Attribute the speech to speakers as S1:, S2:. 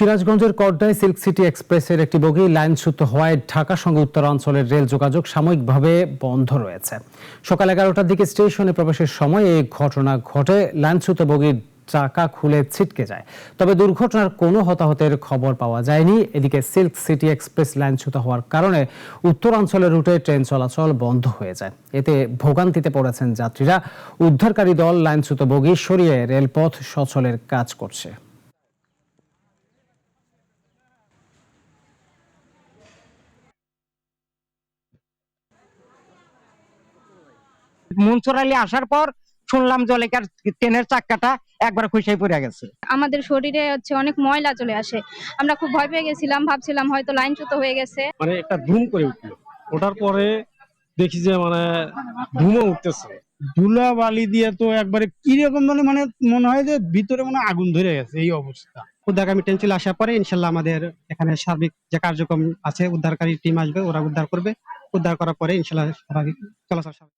S1: সিরাজগঞ্জের কড্ডায় silk city এক্সপ্রেসের একটি বগি লাইনচ্যুত হওয়ায় ঢাকার সঙ্গে উত্তরাঞ্চলের রেল যোগাযোগ সাময়িকভাবে বন্ধ রয়েছে। সকাল 11টার দিকে স্টেশনে প্রবেশের সময় এই ঘটনা ঘটে। লাইনচ্যুত বগির চাকা খুলে ছিটকে যায়, তবে দুর্ঘটনার কোনো হতাহতের খবর পাওয়া যায়নি। এদিকে সিল্ক সিটি এক্সপ্রেস লাইনচ্যুত হওয়ার কারণে উত্তরাঞ্চলের রুটে ট্রেন চলাচল বন্ধ হয়ে যায়। এতে ভোগান্তিতে পড়েছেন যাত্রীরা। উদ্ধারকারী দল লাইনচ্যুত বগি সরিয়ে রেলপথ সচলের কাজ করছে।
S2: মনসুর আসার পর শুনলাম জলেকার ট্রেনের চাক্কাটা একবার খুশাই পড়ে গেছে।
S3: আমাদের শরীরে অনেক ময়লা চলে আসে। আমরা খুব ভয় পেয়ে গেছিলাম, ভাবছিলাম হয়তো লাইনচ্যুত হয়ে গেছে।
S4: একটা ধুম করে উঠলো, ওঠার পরে দেখি যে ধুমও উঠতেছে।
S5: ধুলা বালি দিয়ে তো একবারে কিরকম মনে হয় যে ভিতরে আগুন ধরে গেছে, এই অবস্থা।
S6: উদ্ধারকারী ট্রেন চলে আসার পরে ইনশাল্লাহ আমাদের এখানে সার্বিক যে কার্যক্রম আছে, উদ্ধারকারী টিম আসবে, ওরা উদ্ধার করবে। উদ্ধার করার পরে ইনশাল্লাহ স্বাভাবিক চলাচল